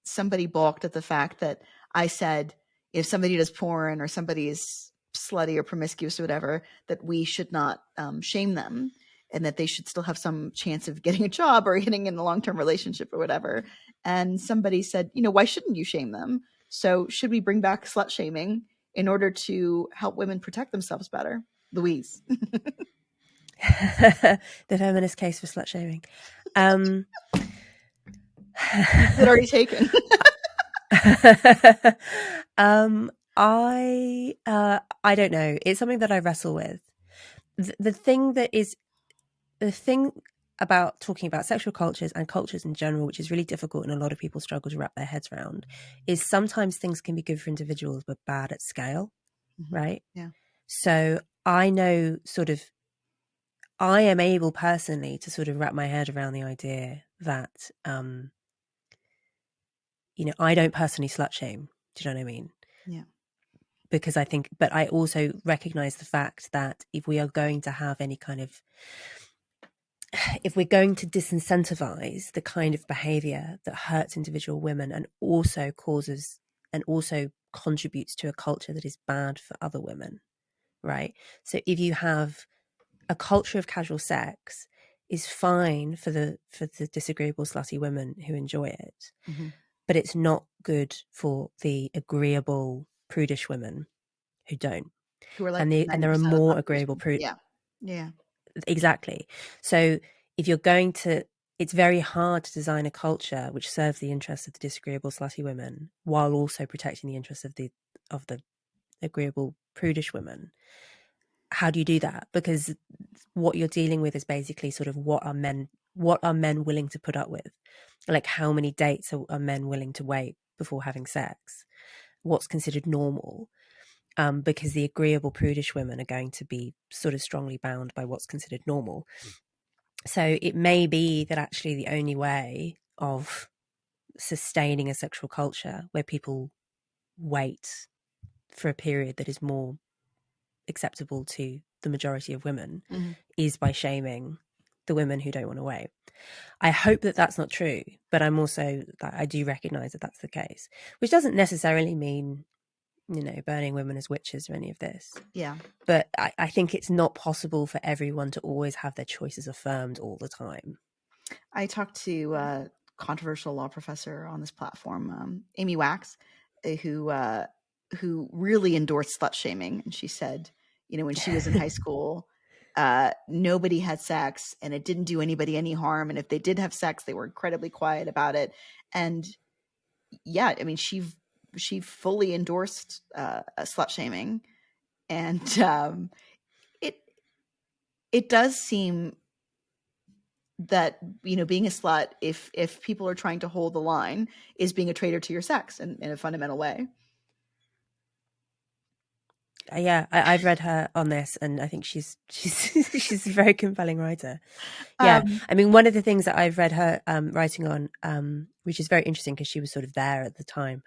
somebody balked at the fact that I said if somebody does porn or somebody is slutty or promiscuous or whatever, that we should not shame them, and that they should still have some chance of getting a job or getting in a long-term relationship or whatever. And somebody said, why shouldn't you shame them? So should we bring back slut shaming in order to help women protect themselves better? Louise. The feminist case for slut shaming. Is it already taken? I don't know. It's something that I wrestle with. The thing about talking about sexual cultures and cultures in general, which is really difficult and a lot of people struggle to wrap their heads around, is sometimes things can be good for individuals but bad at scale, right? Yeah. So I know I am able personally to sort of wrap my head around the idea that, I don't personally slut shame. Do you know what I mean? Yeah. Because but I also recognize the fact that if we are going to have if we're going to disincentivize the kind of behavior that hurts individual women and also contributes to a culture that is bad for other women, right? So if you have a culture of casual sex is fine for the disagreeable slutty women who enjoy it, but it's not good for the agreeable prudish women who don't. Who are like and there are more agreeable prudish. Yeah. Exactly. So if you're going to, it's very hard to design a culture which serves the interests of the disagreeable slutty women while also protecting the interests of the agreeable prudish women. How do you do that? Because what you're dealing with is basically sort of what are men willing to put up with? Like, how many dates are men willing to wait before having sex? What's considered normal? Because the agreeable prudish women are going to be sort of strongly bound by what's considered normal. So it may be that actually the only way of sustaining a sexual culture where people wait for a period that is more acceptable to the majority of women is by shaming the women who don't want to wait. I hope that that's not true, but I do recognize that that's the case, which doesn't necessarily mean, burning women as witches or any of this. Yeah. But I think it's not possible for everyone to always have their choices affirmed all the time. I talked to a controversial law professor on this platform, Amy Wax, who really endorsed slut shaming. And she said, when she was in high school, nobody had sex and it didn't do anybody any harm. And if they did have sex, they were incredibly quiet about it. And yeah, I mean, she fully endorsed slut shaming. And it does seem that, being a slut, if people are trying to hold the line, is being a traitor to your sex in a fundamental way. Yeah, I've read her on this, and I think she's she's a very compelling writer. Yeah, I mean, one of the things that I've read her writing on, which is very interesting because she was sort of there at the time,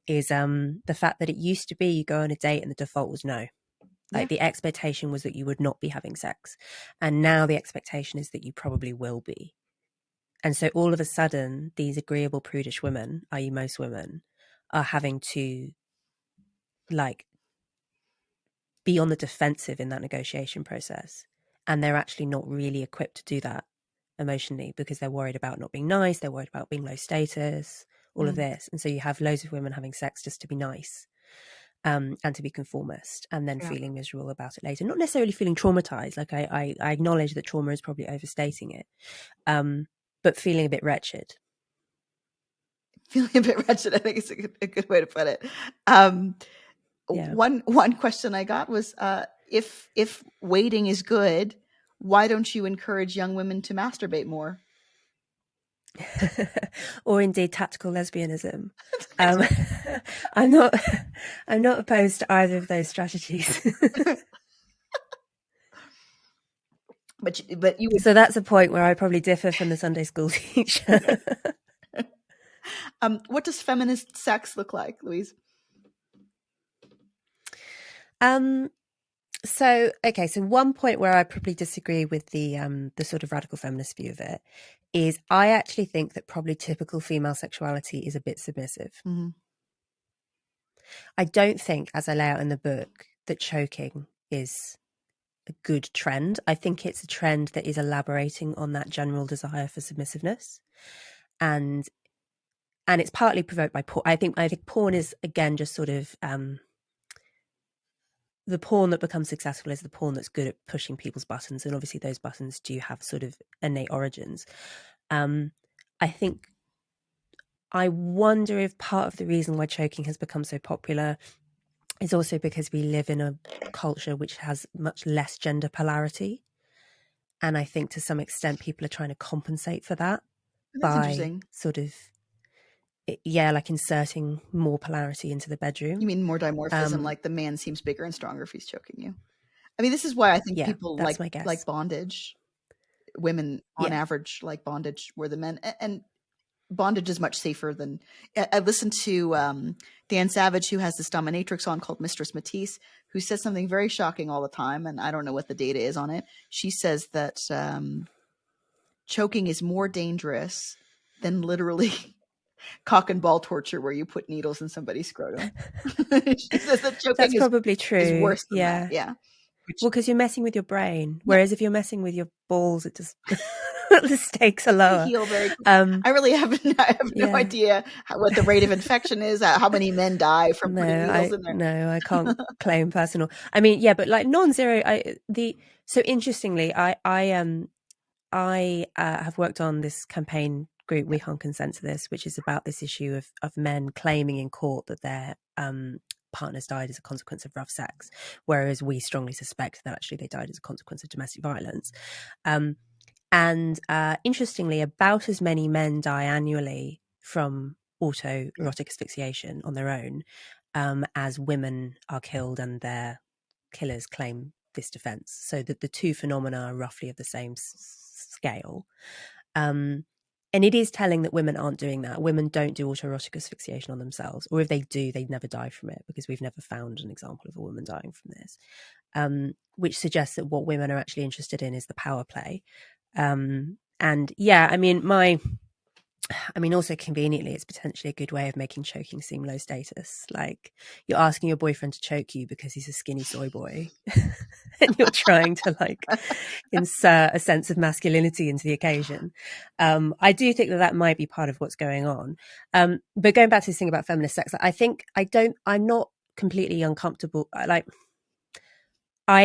is the fact that it used to be you go on a date and the default was no. Like, the expectation was that you would not be having sex. And now the expectation is that you probably will be. And so all of a sudden, these agreeable prudish women, i.e. most women, are having to be on the defensive in that negotiation process. And they're actually not really equipped to do that emotionally because they're worried about not being nice. They're worried about being low status, all of this. And so you have loads of women having sex just to be nice. And to be conformist, and then feeling miserable about it later. Not necessarily feeling traumatized. Like, I acknowledge that trauma is probably overstating it, but feeling a bit wretched. Feeling a bit wretched, I think is a good way to put it. One question I got was, if waiting is good, why don't you encourage young women to masturbate more? Or indeed tactical lesbianism. I'm not opposed to either of those strategies. but you would... So that's a point where I probably differ from the Sunday school teacher. What does feminist sex look like, Louise? So okay, so one point where I probably disagree with the sort of radical feminist view of it is I actually think that probably typical female sexuality is a bit submissive. Mm-hmm. I don't think, as I lay out in the book, that choking is a good trend. I think it's a trend that is elaborating on that general desire for submissiveness, and it's partly provoked by porn. I think porn is again just sort of the porn that becomes successful is the porn that's good at pushing people's buttons, and obviously those buttons do have sort of innate origins. I think I wonder if part of the reason why choking has become so popular is also because we live in a culture which has much less gender polarity. And I think to some extent people are trying to compensate for that That's by interesting. sort of, yeah, like inserting more polarity into the You bedroom. mean more dimorphism, like the man seems bigger and stronger if he's choking you. I mean, this is why I think Yeah, people that's my like guess. bondage. Women on Yeah. average like bondage where the men, and bondage is much safer than. I listened to Dan Savage, who has this dominatrix on called Mistress Matisse, who says something very shocking all the time, and I don't know what the data is on it. She says that choking is more dangerous than literally cock and ball torture, where you put needles in somebody's scrotum. She says that choking That's probably is true. worse than that. Yeah. Yeah. Which, Well, because you're messing with your brain. yeah, Whereas if you're messing with your balls, it just the stakes are they lower. heal very quickly. Um, I really I have no yeah. idea what the rate of infection is, how many men die from putting needles in there. No, I can't claim personal. I mean, yeah, but like non-zero, so interestingly, I have worked on this campaign group, We Can't Consent to This, which is about this issue of men claiming in court that their partners died as a consequence of rough sex, whereas we strongly suspect that actually they died as a consequence of domestic violence. And interestingly, about as many men die annually from autoerotic asphyxiation on their own as women are killed and their killers claim this defense. So that the two phenomena are roughly of the same scale. And it is telling that women aren't doing that. Women don't do autoerotic asphyxiation on themselves, or if they do, they never die from it, because we've never found an example of a woman dying from this, which suggests that what women are actually interested in is the power play. And yeah, also conveniently, it's potentially a good way of making choking seem low status. Like you're asking your boyfriend to choke you because he's a skinny soy boy, and you're trying to like insert a sense of masculinity into the occasion. I do think that might be part of what's going on. But going back to this thing about feminist sex, I'm not completely uncomfortable. I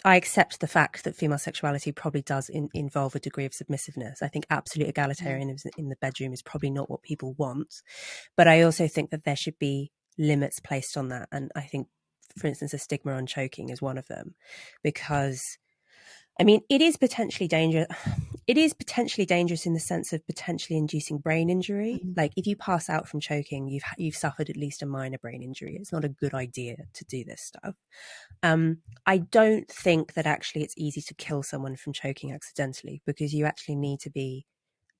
accept the fact that female sexuality probably does involve a degree of submissiveness. I think absolute egalitarianism in the bedroom is probably not what people want. But I also think that there should be limits placed on that. And I think, for instance, a stigma on choking is one of them. Because, I mean, it is potentially dangerous. It is potentially dangerous in the sense of potentially inducing brain injury. Mm-hmm. Like if you pass out from choking, you've suffered at least a minor brain injury. It's not a good idea to do this stuff. I don't think that actually it's easy to kill someone from choking accidentally, because you actually need to be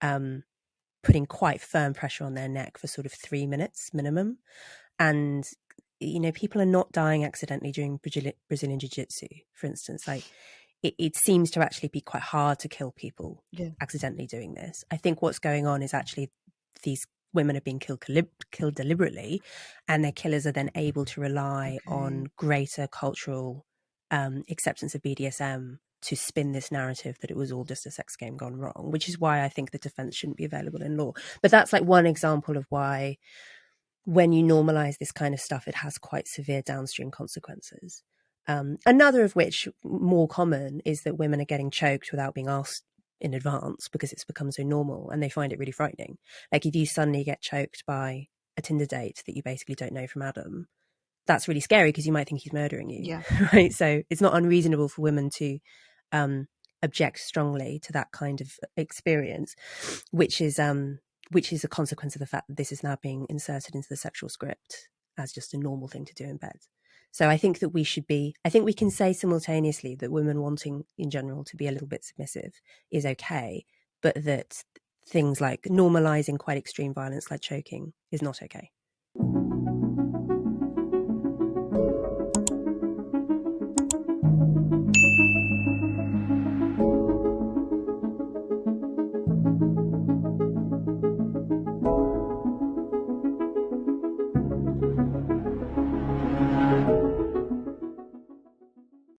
putting quite firm pressure on their neck for sort of 3 minutes minimum. And, people are not dying accidentally during Brazilian Jiu-Jitsu, for instance. Like it seems to actually be quite hard to kill people accidentally doing this. I think what's going on is actually these women are being killed deliberately, and their killers are then able to rely on greater cultural acceptance of BDSM to spin this narrative that it was all just a sex game gone wrong, which is why I think the defense shouldn't be available in law. But that's like one example of why when you normalize this kind of stuff, it has quite severe downstream consequences. Another of which, more common, is that women are getting choked without being asked in advance because it's become so normal, and they find it really frightening. Like if you suddenly get choked by a Tinder date that you basically don't know from Adam, that's really scary because you might think he's murdering you. Yeah. Right. So it's not unreasonable for women to object strongly to that kind of experience, which is a consequence of the fact that this is now being inserted into the sexual script as just a normal thing to do in bed. So I think that I think we can say simultaneously that women wanting in general to be a little bit submissive is okay, but that things like normalizing quite extreme violence like choking is not okay.